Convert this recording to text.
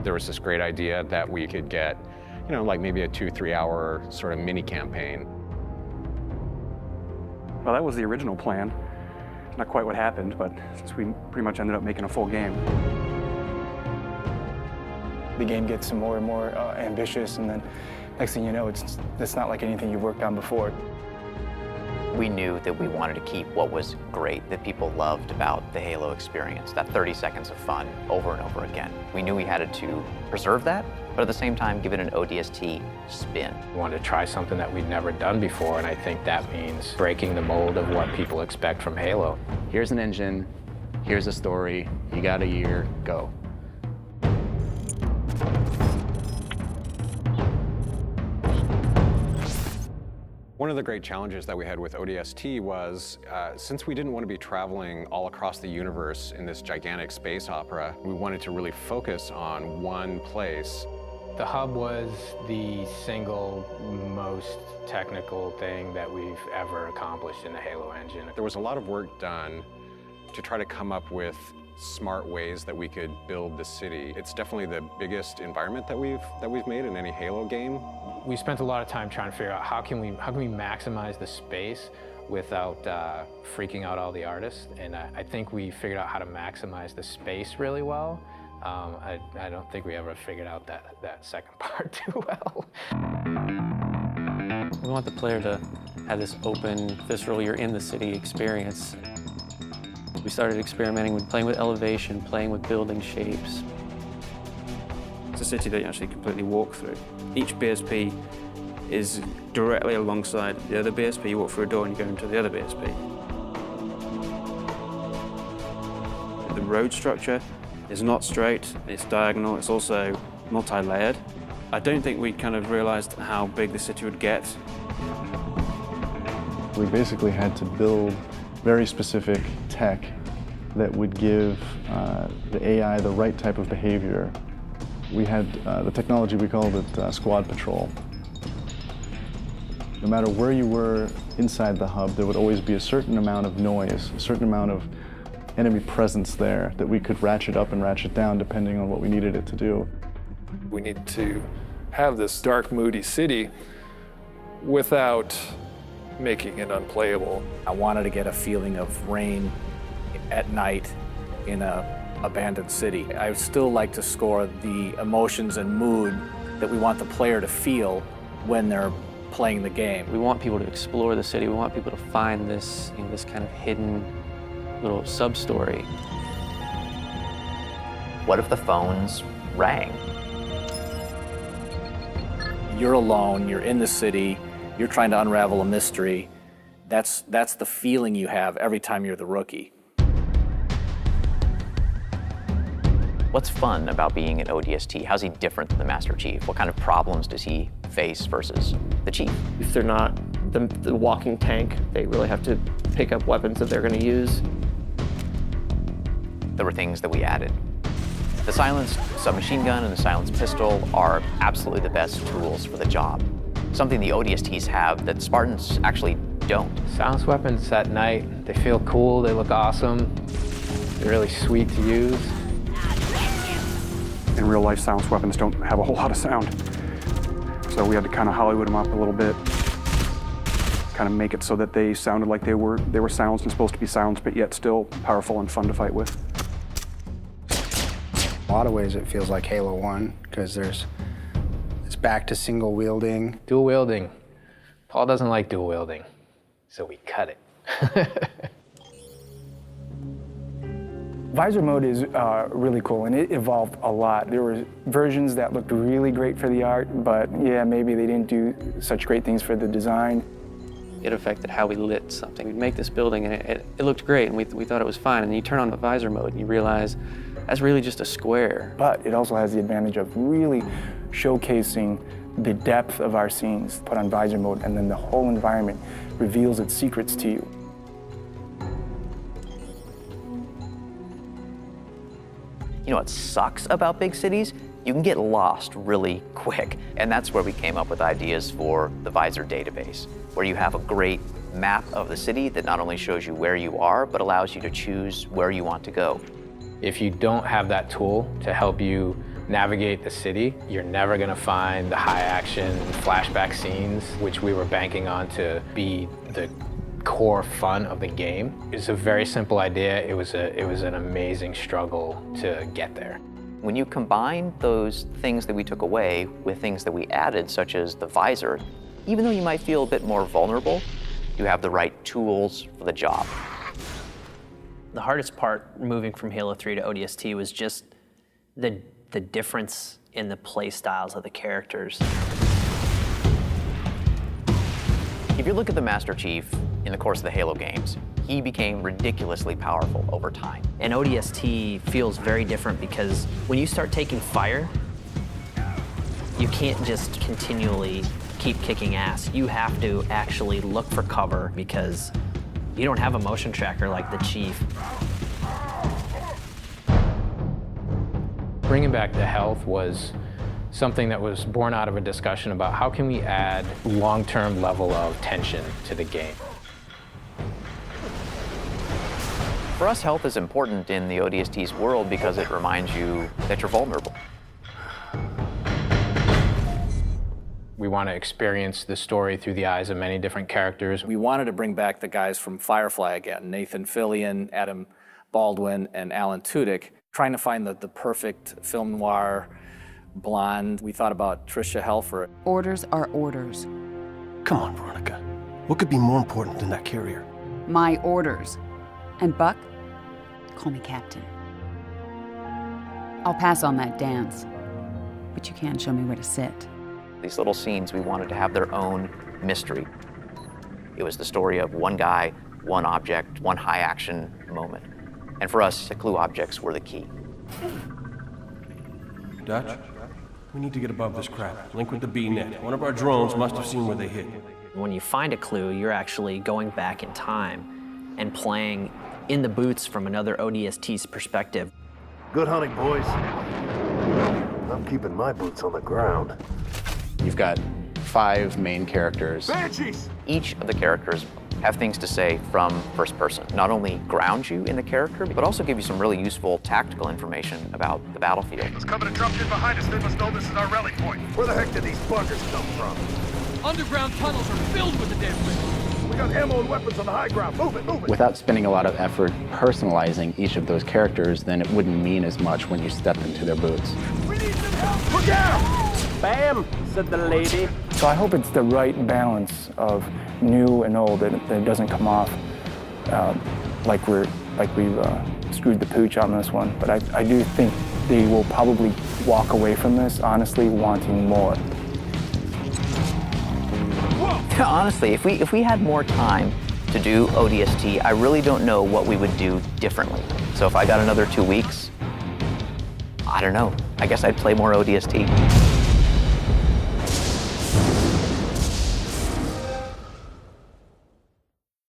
There was this great idea that we could get, like maybe a 2-3 hour sort of mini campaign. Well, that was the original plan. Not quite what happened, but since we pretty much ended up making a full game. The game gets more and more ambitious, and then next thing you know, it's not like anything you've worked on before. We knew that we wanted to keep what was great, that people loved about the Halo experience, that 30 seconds of fun over and over again. We knew we had to preserve that, but at the same time, give it an ODST spin. We wanted to try something that we'd never done before, and I think that means breaking the mold of what people expect from Halo. Here's an engine, here's a story, you got a year, go. One of the great challenges that we had with ODST was, since we didn't want to be traveling all across the universe in this gigantic space opera, we wanted to really focus on one place. The hub was the single most technical thing that we've ever accomplished in the Halo engine. There was a lot of work done to try to come up with smart ways that we could build the city. It's definitely the biggest environment that we've made in any Halo game. We spent a lot of time trying to figure out how can we maximize the space without freaking out all the artists, and I think we figured out how to maximize the space really well. I don't think we ever figured out that second part too well. We want the player to have this open, visceral, you're in the city experience. We started experimenting with playing with elevation, playing with building shapes. It's a city that you actually completely walk through. Each BSP is directly alongside the other BSP. You walk through a door and you go into the other BSP. The road structure is not straight, it's diagonal, it's also multi-layered. I don't think we kind of realized how big the city would get. We basically had to build very specific tech that would give the AI the right type of behavior. We had the technology, we called it squad patrol. No matter where you were inside the hub, there would always be a certain amount of noise, a certain amount of enemy presence there that we could ratchet up and ratchet down depending on what we needed it to do. We need to have this dark, moody city without making it unplayable. I wanted to get a feeling of rain at night in an abandoned city. I would still like to score the emotions and mood that we want the player to feel when they're playing the game. We want people to explore the city. We want people to find this, this kind of hidden little sub-story. What if the phones rang? You're alone, you're in the city, you're trying to unravel a mystery. That's the feeling you have every time you're the rookie. What's fun about being an ODST? How's he different than the Master Chief? What kind of problems does he face versus the Chief? If they're not the walking tank, they really have to pick up weapons that they're going to use. There were things that we added. The silenced submachine gun and the silenced pistol are absolutely the best tools for the job. Something the ODSTs have that Spartans actually don't. Silenced weapons at night, they feel cool, they look awesome, they're really sweet to use. In real life, silenced weapons don't have a whole lot of sound. So we had to kind of Hollywood them up a little bit, kind of make it so that they sounded like they were silenced and supposed to be silenced, but yet still powerful and fun to fight with. In a lot of ways, it feels like Halo 1, because it's back to single wielding. Dual wielding. Paul doesn't like dual wielding, so we cut it. Visor mode is really cool, and it evolved a lot. There were versions that looked really great for the art, but yeah, maybe they didn't do such great things for the design. It affected how we lit something. We'd make this building, and it looked great, and we thought it was fine, and you turn on the visor mode, and you realize that's really just a square. But it also has the advantage of really showcasing the depth of our scenes. Put on visor mode, and then the whole environment reveals its secrets to you. You know what sucks about big cities? You can get lost really quick. And that's where we came up with ideas for the Visor database, where you have a great map of the city that not only shows you where you are, but allows you to choose where you want to go. If you don't have that tool to help you navigate the city. You're never gonna find the high action flashback scenes, which we were banking on to be the core fun of the game. It's a very simple idea. It was an amazing struggle to get there. When you combine those things that we took away with things that we added, such as the visor, even though you might feel a bit more vulnerable, you have the right tools for the job. The hardest part moving from Halo 3 to ODST was just the difference in the play styles of the characters. If you look at the Master Chief in the course of the Halo games, he became ridiculously powerful over time. And ODST feels very different because when you start taking fire, you can't just continually keep kicking ass. You have to actually look for cover because you don't have a motion tracker like the Chief. Bringing back the health was something that was born out of a discussion about how can we add long-term level of tension to the game. For us, health is important in the ODST's world because it reminds you that you're vulnerable. We want to experience the story through the eyes of many different characters. We wanted to bring back the guys from Firefly again, Nathan Fillion, Adam Baldwin, and Alan Tudyk, trying to find the perfect film noir blonde. We thought about Tricia Helfer. Orders are orders. Come on, Veronica. What could be more important than that carrier? My orders. And Buck, call me Captain. I'll pass on that dance, but you can show me where to sit. These little scenes, we wanted to have their own mystery. It was the story of one guy, one object, one high action moment. And for us, the clue objects were the key. Dutch, we need to get above this crap. Link with the B-net. One of our drones must have seen where they hit. When you find a clue, you're actually going back in time and playing in the boots from another ODST's perspective. Good hunting, boys. I'm keeping my boots on the ground. You've got 5 main characters. Banshees! Each of the characters have things to say from first person. Not only ground you in the character, but also give you some really useful tactical information about the battlefield. It's coming to drop in behind us. They must know this is our rally point. Where the heck did these bunkers come from? Underground tunnels are filled with the damn thing. We got ammo and weapons on the high ground. Move it, move it. Without spending a lot of effort personalizing each of those characters, then it wouldn't mean as much when you step into their boots. We need some help. Look out! Bam, said the lady. So I hope it's the right balance of new and old, that it doesn't come off like we've screwed the pooch on this one. But I do think they will probably walk away from this honestly wanting more. Honestly, if we had more time to do ODST, I really don't know what we would do differently. So if I got another 2 weeks, I don't know. I guess I'd play more ODST.